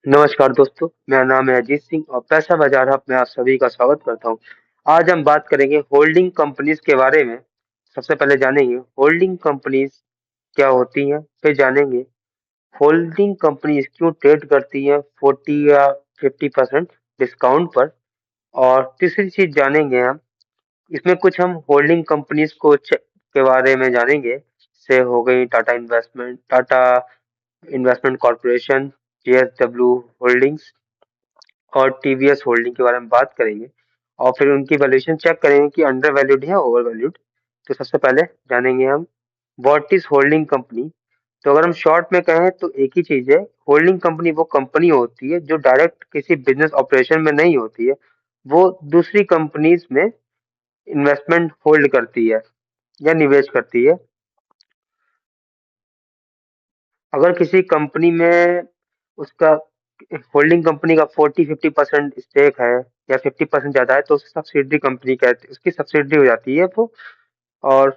नमस्कार दोस्तों, मेरा नाम है अजीत सिंह और पैसा बाजार हब में आप सभी का स्वागत करता हूं। आज हम बात करेंगे होल्डिंग कंपनीज के बारे में। सबसे पहले जानेंगे होल्डिंग कंपनीज क्या होती हैं, फिर जानेंगे होल्डिंग कंपनीज क्यों ट्रेड करती हैं 40 या 50% डिस्काउंट पर। और तीसरी चीज जानेंगे हम इसमें कुछ हम होल्डिंग कंपनीज के बारे में जानेंगे। से हो गई Tata investment corporation, JSW holdings और टीवीएस होल्डिंग के बारे में बात करेंगे। और फिर उनकी वैल्यूएशन चेक करेंगे कि अंडर वैल्यूड है ओवर वैल्यूड। तो सबसे पहले जानेंगे हम व्हाट इज होल्डिंग कंपनी। तो अगर हम शॉर्ट में कहें तो एक ही चीज है, होल्डिंग कंपनी वो कंपनी होती है जो डायरेक्ट किसी बिजनेस ऑपरेशन में नहीं होती है। वो दूसरी कंपनीज में इन्वेस्टमेंट होल्ड करती है या निवेश करती है। अगर किसी कंपनी में उसका होल्डिंग कंपनी का 40-50% स्टेक है या 50% ज्यादा है तो उसे सब्सिडरी कंपनी कहते उसकी सब्सिडरी हो जाती है वो। और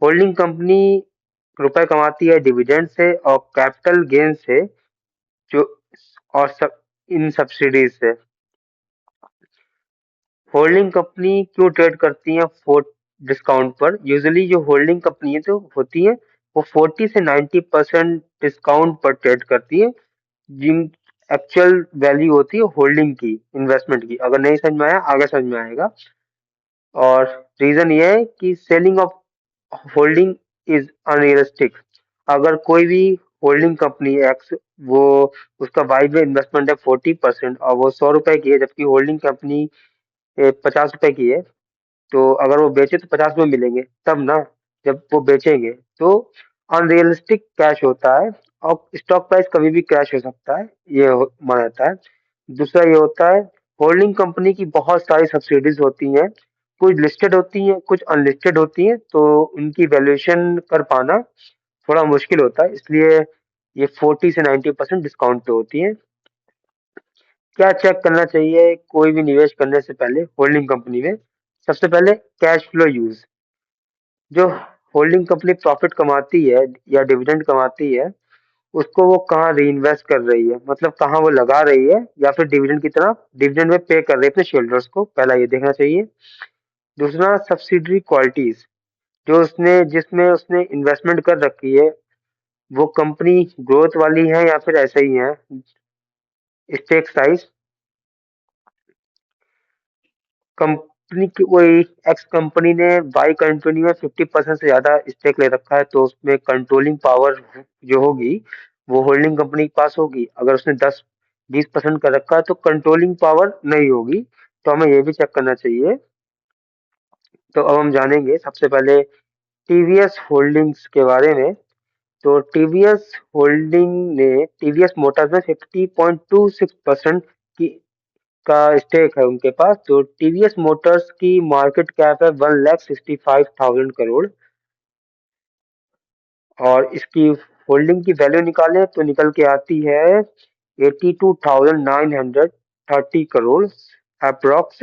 होल्डिंग कंपनी रुपए कमाती है डिविडेंड से और कैपिटल गेन से, जो और सब इन सब्सिडीज से। होल्डिंग कंपनी क्यों ट्रेड करती है फोर डिस्काउंट पर। यूजुअली जो होल्डिंग कंपनी है तो होती है वो 40 से 90% डिस्काउंट पर ट्रेड करती है, जिन एक्चुअल वैल्यू होती है होल्डिंग की, इन्वेस्टमेंट की। अगर नहीं समझ में आया आगे समझ में आएगा। और रीजन ये है कि selling of holding is unrealistic. अगर कोई भी होल्डिंग कंपनी एक्स, वो उसका वाई में इन्वेस्टमेंट है 40% और वो 100 रुपए की है, जबकि होल्डिंग कंपनी 50 रुपए की है। तो अगर वो बेचे तो 50 में मिलेंगे तब ना, जब वो बेचेंगे। तो अनरियलिस्टिक कैश होता है और स्टॉक प्राइस कभी भी क्रैश हो सकता है, माना जाता है। दूसरा ये होता है, होल्डिंग कंपनी की बहुत सारी सब्सिडीज होती हैं। कुछ लिस्टेड होती हैं, कुछ अनलिस्टेड होती हैं, तो उनकी वैल्यूएशन कर पाना थोड़ा मुश्किल होता है, इसलिए ये 40 से 90% डिस्काउंट पे होती है। क्या चेक करना चाहिए कोई भी निवेश करने से पहले होल्डिंग कंपनी में। सबसे पहले कैश फ्लो यूज। जो होल्डिंग कंपनी प्रॉफिट कमाती है या डिविडेंड कमाती है, उसको वो कहाँ री इन्वेस्ट कर रही है, मतलब कहाँ वो लगा रही है, या फिर डिविडेंड की तरह डिविडेंड में पे कर रही है अपने शेयरहोल्डर्स को, पहला ये देखना चाहिए। दूसरा सब्सिडरी क्वालिटीज, जो उसने जिसमें उसने इन्वेस्टमेंट कर रखी है, वो कंपनी ग्रोथ वाली है या फिर ऐसे ही है। स्टेक साइज, कंपनी की कोई एक्स कंपनी ने वाई कंपनी में 50% से ज्यादा स्टेक ले रखा है, तो उसमें कंट्रोलिंग पावर जो होगी वो होल्डिंग कंपनी के पास होगी। अगर उसने 10-20% कर रखा है तो कंट्रोलिंग पावर नहीं होगी। तो हमें ये भी चेक करना चाहिए। तो अब हम जानेंगे सबसे पहले टीवीएस होल्डिंग्स के बारे में। तो टीवीएस होल्डिंग ने टीवीएस मोटर्स में 50.26% की का स्टेक है उनके पास। तो टीवीएस मोटर्स की मार्केट कैप है 1,65,000 करोड़। और इसकी होल्डिंग की वैल्यू निकालें तो निकल के आती है 82,930 करोड़ अप्रोक्स।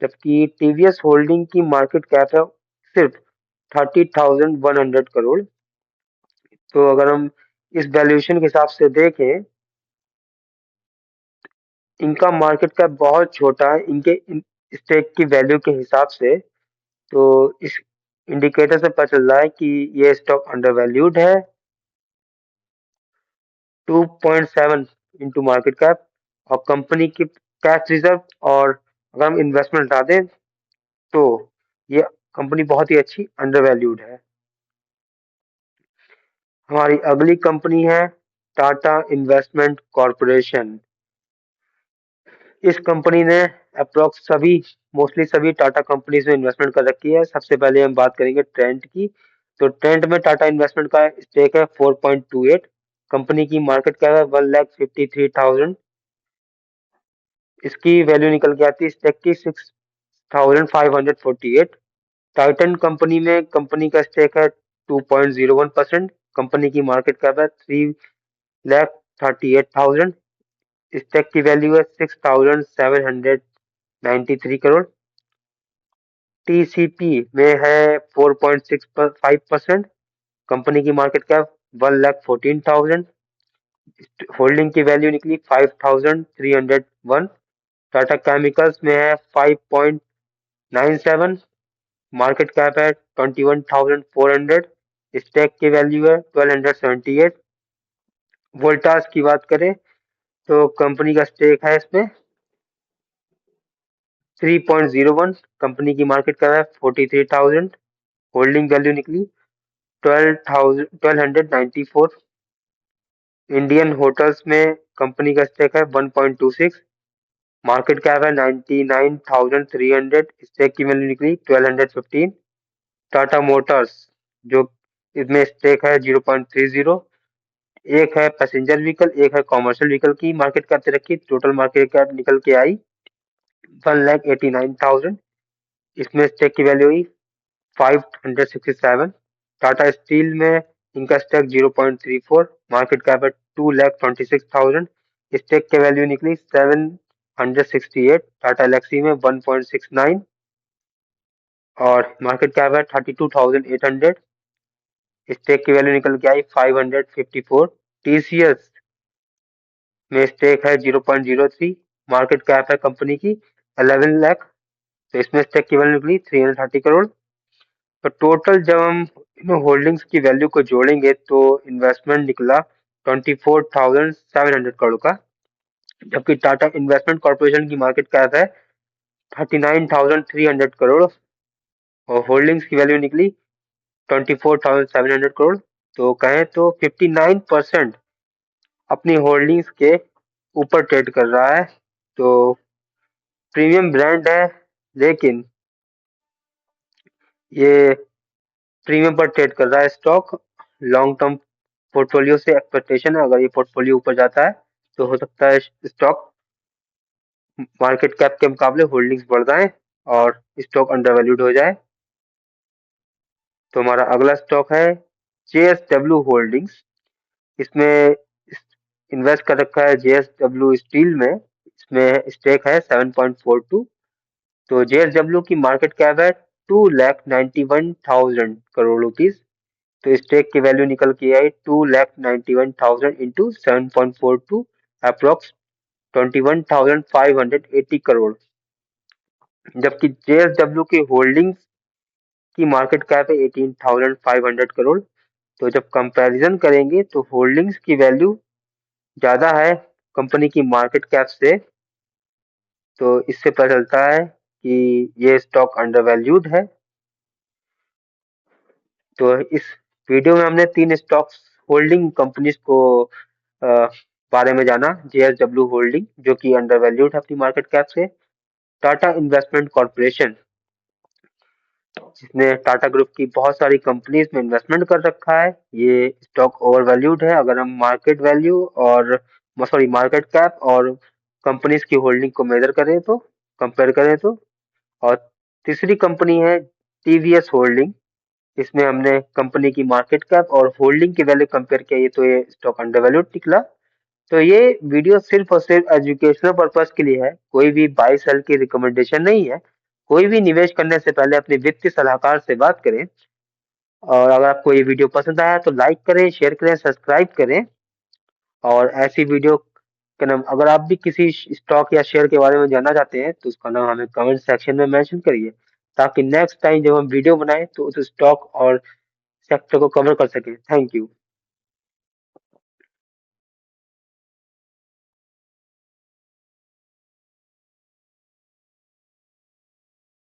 जबकि टीवीएस होल्डिंग की मार्केट कैप है सिर्फ 30,100 करोड़। तो अगर हम इस वैल्यूएशन के हिसाब से देखें, इनका मार्केट कैप बहुत छोटा है इनके स्टेक की वैल्यू के हिसाब से। तो इस इंडिकेटर से पता चल रहा है कि ये स्टॉक अंडर वैल्यूड है। 2.7 इंटू मार्केट कैप और कंपनी की कैश रिजर्व, और अगर हम इन्वेस्टमेंट हटा दें तो ये कंपनी बहुत ही अच्छी अंडर वैल्यूड है। हमारी अगली कंपनी है टाटा इन्वेस्टमेंट कॉरपोरेशन। इस कंपनी ने अप्रोक्स सभी मोस्टली सभी टाटा कंपनीज में इन्वेस्टमेंट कर रखी है। सबसे पहले हम बात करेंगे ट्रेंड की। तो ट्रेंड में टाटा इन्वेस्टमेंट का स्टेक है 4.28। कंपनी की मार्केट कैप है 1,53,000। इसकी वैल्यू निकल के आती है स्टेक की 6,548। टाइटन कंपनी में कंपनी का स्टेक है 2.01%। कंपनी की मार्केट कैप है 3,38,000। स्टेक की वैल्यू है 6,793 करोड़। टीसीपी में है 4.65%। कंपनी की मार्केट कैप 1,14,000। होल्डिंग की वैल्यू निकली 5301। टाटा केमिकल्स में है 5.97, मार्केट कैप है 21,400, स्टेक की वैल्यू है 1278। वोल्टास की बात करें तो कंपनी का स्टेक है इसमें 3.01, कंपनी की मार्केट कैप है 43,000, होल्डिंग वैल्यू निकली 12,1294। इंडियन होटल्स में कंपनी का स्टेक है 1.26, मार्केट कैप है 99,300, स्टेक की वैल्यू निकली 1215। टाटा मोटर्स जो इसमें स्टेक है 0.30, एक है पैसेंजर व्हीकल एक है कॉमर्शियल व्हीकल की मार्केट कैप से रखी, टोटल मार्केट कैप निकल के आई 1,89,000। इसमें स्टेक की वैल्यू हुई 567। टाटा स्टील में इनका स्टेक 0.34, मार्केट कैप है 2,26,000, स्टेक की वैल्यू निकली 768। टाटा एलेक्सी में 1.69 और मार्केट कैप है 32,800, स्टेक की वैल्यू निकल के आई 554। टीसीएस में स्टेक है 0.03, मार्केट कैप है कंपनी की 11 लाख, तो इसमें स्टेक की वैल्यू निकली 330 करोड़। तो टोटल जब हम इन होल्डिंग्स की वैल्यू को जोड़ेंगे तो इन्वेस्टमेंट निकला 24,700 करोड़ का, जबकि टाटा इन्वेस्टमेंट कॉर्पोरेशन की मार्केट कैप है 39,300 करोड़ और होल्डिंग्स की वैल्यू निकली 24,700 करोड़। तो कहें तो 59% अपनी होल्डिंग्स के ऊपर ट्रेड कर रहा है। तो प्रीमियम ब्रांड है, लेकिन ये प्रीमियम पर ट्रेड कर रहा है स्टॉक। लॉन्ग टर्म पोर्टफोलियो से एक्सपेक्टेशन है, अगर ये पोर्टफोलियो ऊपर जाता है तो हो सकता है स्टॉक मार्केट कैप के मुकाबले होल्डिंग्स बढ़ जाए और स्टॉक अंडर वैल्यूड हो जाए। तो हमारा अगला स्टॉक है जेएसडब्ल्यू होल्डिंग्स। इसमें इन्वेस्ट कर रखा है जेएसडब्ल्यू स्टील में, इसमें स्टेक है 7.42। तो जेएसडब्ल्यू की मार्केट कैप है 2,91,000 करोड़ रुपीज। तो स्टेक की वैल्यू निकल के आई 2,91,000 इंटू 7.42, अप्रोक्स 21,580 करोड़। जबकि जेएसडब्ल्यू की होल्डिंग्स की मार्केट कैप है 18,500 करोड़। तो जब कंपैरिजन करेंगे तो होल्डिंग्स की वैल्यू ज्यादा है कंपनी की मार्केट कैप से, तो इससे पता चलता है कि ये स्टॉक अंडर वैल्यूड है। तो इस वीडियो में हमने 3 स्टॉक्स होल्डिंग कंपनीज को बारे में जाना। जेएसडब्ल्यू होल्डिंग जो कि अंडर वैल्यूड है अपनी मार्केट कैप से, टाटा इन्वेस्टमेंट कॉर्पोरेशन जिसने टाटा ग्रुप की बहुत सारी कंपनीज में इन्वेस्टमेंट कर रखा है, ये स्टॉक ओवर वैल्यूड है अगर हम मार्केट वैल्यू और सॉरी मार्केट कैप और कंपनीज की होल्डिंग को मेजर करें तो कंपेयर करें तो। और तीसरी कंपनी है टीवीएस होल्डिंग, इसमें हमने कंपनी की मार्केट कैप और होल्डिंग की वैल्यू कंपेयर किया, तो ये स्टॉक अंडर वैल्यूड निकला। तो ये वीडियो सिर्फ और सिर्फ एजुकेशनल पर्पस के लिए है, कोई भी बाय सेल की रिकमेंडेशन नहीं है। कोई भी निवेश करने से पहले अपने वित्तीय सलाहकार से बात करें। और अगर आपको ये वीडियो पसंद आया तो लाइक करें, शेयर करें, सब्सक्राइब करें। और ऐसी वीडियो का नाम अगर आप भी किसी स्टॉक या शेयर के बारे में जानना चाहते हैं तो उसका नाम हमें कमेंट सेक्शन में मेंशन करिए, ताकि नेक्स्ट टाइम जब हम वीडियो बनाएं तो उस स्टॉक और सेक्टर को कवर कर सकें। Thank you.